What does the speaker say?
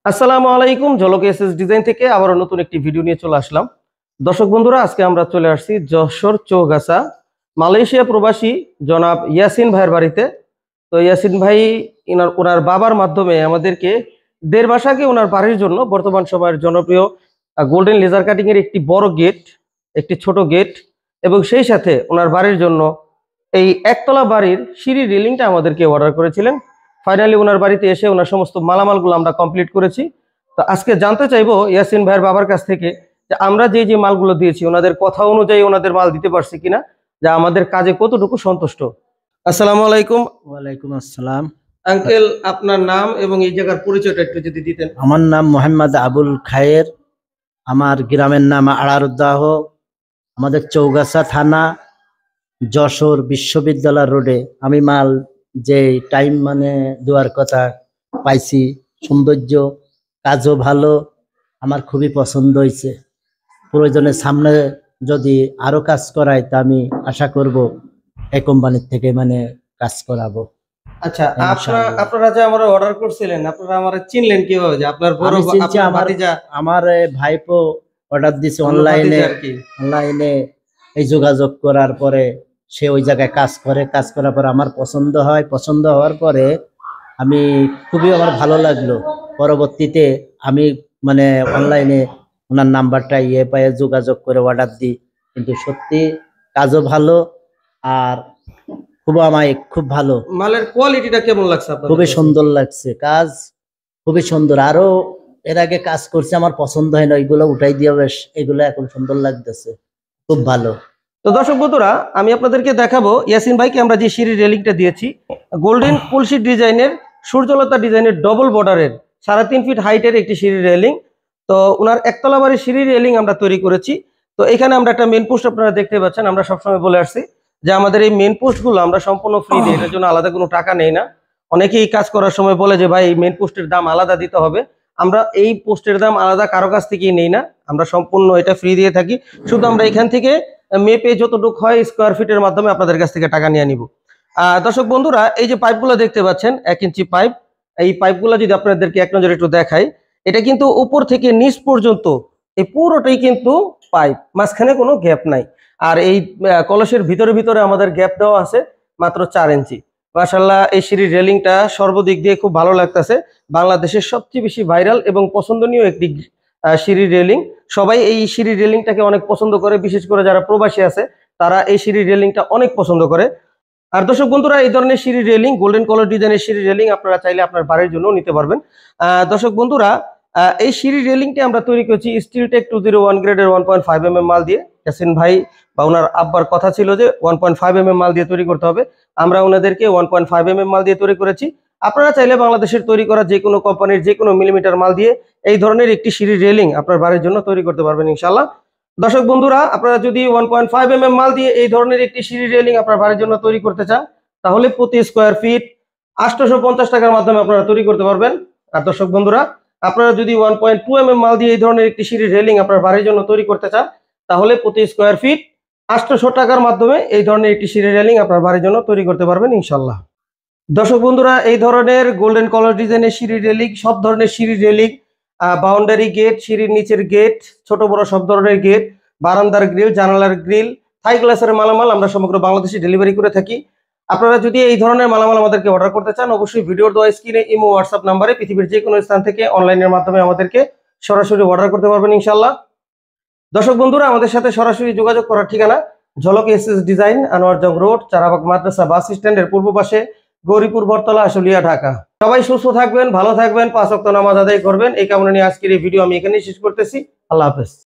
আসসালামু আলাইকুম। ঝলক এসএস ডিজাইন থেকে আবারও নতুন একটি ভিডিও নিয়ে চলে আসলাম। দর্শক বন্ধুরা, আজকে আমরা চলে আসছি যশোর চৌগাছা মালয়েশিয়া প্রবাসী জনাব ইয়াসিন ভাইয়ের বাড়িতে। তো ইয়াসিন ভাই ওনার বাবার মাধ্যমে আমাদেরকে দেড় মাস আগে ওনার বাড়ির জন্য বর্তমান সময়ের জনপ্রিয় গোল্ডেন লেজার কাটিং এর একটি বড় গেট, একটি ছোট গেট এবং সেই সাথে ওনার বাড়ির জন্য এই একতলা বাড়ির সিঁড়ি রেলিংটা আমাদেরকে অর্ডার করেছিলেন। ফাইনালি ওনার বাড়িতে এসে ওনার সমস্ত মালামালগুলো আমরা কমপ্লিট করেছি। তো আজকে জানতে চাইবো ইয়াসিন ভাইয়ের বাবার কাছ থেকে যে আমরা যে যে মালগুলো দিয়েছি ওনাদের কথা অনুযায়ী ওনাদের মাল দিতে পারছি কিনা, যা আমাদের কাজে কতটুকু সন্তুষ্ট। আসসালামু আলাইকুম। ওয়ালাইকুম আসসালাম। আঙ্কেল, আপনার নাম এবং এই জায়গার পরিচয়টা একটু যদি দিতেন। আমার নাম মোহাম্মদ আবুল খায়ের, আমার গ্রামের নাম আড়ারুদ্দাহ, আমাদের চৌগাছা থানা, যশোর বিশ্ববিদ্যালয় রোডে। আমি মাল যে টাইম দেওয়ার কথা পাইছি, সৌন্দর্য, কাজও ভালো, আমার খুবই পছন্দ হয়েছে। প্রয়োজনে সামনে যদি আরো কাজ করায় তা আমি আশা করব এই কোম্পানির থেকে কাজ করাবো। আচ্ছা, আপনারা যে আমরা অর্ডার করছিলেন, আপনারা আমারে চিনলেন কিভাবে? যে আপনার বড় আমার ভাইপো অর্ডার দিছে অনলাইনে এই যোগাযোগ করার পরে সে ওই জায়গায় কাজ করার পরে আমার পছন্দ হয়। পছন্দ হওয়ার পরে আমি আমার ভালো লাগলো। পরবর্তীতে আমি অনলাইনে ওনার নাম্বারটা পায়ে যোগাযোগ করে অর্ডার দিই। কিন্তু সত্যি কাজও ভালো আর খুব ভালো। মালের কোয়ালিটিটা কেমন লাগছে আপনাদের? খুবই সুন্দর লাগছে, কাজ খুবই সুন্দর। আরো এর আগে কাজ করছে, আমার পছন্দ হয় না, ওইগুলো উঠাই দিয়ে বেশ এগুলো এখন সুন্দর লাগতেছে, খুব ভালো। তো দর্শক বন্ধুরা, আমি আপনাদেরকে দেখাবো ইয়াসিন ভাইকে আমরা যে সিঁড়ি রেলিংটা দিয়েছি, গোল্ডেন কলসি ডিজাইনের, সূর্যলতা ডিজাইনের, ডবল বর্ডারের 3.5 ফিট হাইটের একটি সিঁড়ি রেলিং। তো ওনার একতলা বাড়ির সিঁড়ি রেলিং আমরা তৈরি করেছি। তো এখানে আমরা একটা মেন পোস্ট আপনারা দেখতে পাচ্ছেন। আমরা সবসময় বলে আসছি যে আমাদের এই মেন পোস্টগুলো আমরা সম্পূর্ণ ফ্রি দিই, এটার জন্য আলাদা কোনো টাকা নেই না। অনেকেই কাজ করার সময় বলে যে ভাই মেন পোস্টের দাম আলাদা দিতে হবে। আমরা এই পোস্টের দাম আলাদা কারো কাছ থেকেই নেই না, আমরা সম্পূর্ণ এটা ফ্রি দিয়ে থাকি। শুধু আমরা এখান থেকে মেপে যতটুকু হয় স্কোয়ার ফিটের মাধ্যমে আপনাদের কাছ থেকে টাকা নিয়ে নিব। দর্শক বন্ধুরা, এই যে পাইপগুলো দেখতে পাচ্ছেন 1 ইঞ্চি পাইপ, এই পাইপগুলো যদি আপনাদেরকে এক নজরে একটু দেখাই, এটা কিন্তু উপর থেকে নিচ পর্যন্ত এই পুরোটাই কিন্তু পাইপ, মাঝখানে কোনো গ্যাপ নাই। আর এই কলসের ভিতরে ভিতরে আমাদের গ্যাপ দেওয়া আছে মাত্র 4 ইঞ্চি। মাশাআল্লাহ, এই সিঁড়ির রেলিংটা সর্বদিক দিয়ে খুব ভালো লাগতেছে। বাংলাদেশের সবচেয়ে বেশি ভাইরাল এবং পছন্দনীয় একটি সিঁড়ির রেলিং। সবাই এই সিঁড়ির রেলিংটাকে অনেক পছন্দ করে, বিশেষ করে যারা প্রবাসী আছে তারা এই সিঁড়ির রেলিংটা অনেক পছন্দ করে। আর দর্শক বন্ধুরা, এই ধরনের সিঁড়ি রেলিং, গোল্ডেন কালার ডিজাইনের সিঁড়ি রেলিং আপনারা চাইলে আপনার বাড়ির জন্য নিতে পারবেন। দর্শক বন্ধুরা, এই সিঁড়ি রেলিংটি আমরা তৈরি করেছি স্টিলটেক 201 গ্রেডের 1.5 mm মাল দিয়ে। ইয়াসিন ভাই বা ওনার আব্বার কথা ছিল যে 1.5 mm মাল দিয়ে তৈরি করতে হবে, আমরা ওনাদেরকে 1.5 mm মাল দিয়ে তৈরি করেছি। আপনারা চাইলে বাংলাদেশের তৈরি করা যে কোনো কোম্পানির যে কোনো মিলিমিটার মাল দিয়ে এই ধরনের একটি সিঁড়ি রেলিং আপনার বাড়ির জন্য তৈরি করতে পারবেন ইনশাল্লাহ। দর্শক বন্ধুরা, আপনারা যদি 1.5 mm মাল দিয়ে এই ধরনের একটি সিঁড়ি রেলিং আপনার বাড়ির জন্য তৈরি করতে চান, তাহলে প্রতি স্কোয়ার ফিট 850 টাকার মাধ্যমে আপনারা তৈরি করতে পারবেন। আর দর্শক বন্ধুরা, আপনারা যদি 1.2 mm মাল দিয়ে এই ধরনের একটি সিঁড়ি রেলিং আপনার বাড়ির জন্য তৈরি করতে চান, তাহলে প্রতি স্কোয়ার ফিট 800 টাকার মাধ্যমে এই ধরনের একটি সিঁড়ি রেলিং আপনার বাড়ির জন্য তৈরি করতে পারবেন ইনশাল্লাহ। দর্শক বন্ধুরা, এই ধরনের গোল্ডেন কালার ডিজাইনের সিঁড়ি রেলিং, সব ধরনের সিঁড়ি রেলিং, বাউন্ডারি গেট, সিঁড়ির নিচের গেট, ছোট বড় সব ধরনের গেট, বারান্দার গ্রিল, জানালার গ্রিল, থাই গ্লাসের মালামাল আমরা সমগ্র বাংলাদেশে ডেলিভারি করে থাকি। আপনারা যদি এই ধরনের মালামাল আমাদেরকে অর্ডার করতে চান, অবশ্যই ভিডিওর দেওয়া স্ক্রিনে ইমো, হোয়াটসঅ্যাপ নাম্বারে পৃথিবীর যে কোনো স্থান থেকে অনলাইনের মাধ্যমে আমাদেরকে সরাসরি অর্ডার করতে পারবেন ইনশাল্লাহ। দর্শক বন্ধুরা, আমাদের সাথে সরাসরি যোগাযোগ করার ঠিকানা ঝলক এসএস ডিজাইন, আনোয়ার জং রোড, চারাবাগ মাদ্রাসা বাস স্ট্যান্ডের পূর্ব পাশে, গৌরীপুর, বটতলা, আশুলিয়া, ঢাকা। সবাই সুস্থ থাকবেন, ভালো থাকবেন, 5 ওয়াক্ত নামাজ আদায় করবেন, এই কামনা নিয়ে আজকের এই ভিডিও আমি এখানেই শেষ করতেছি। আল্লাহ হাফেজ।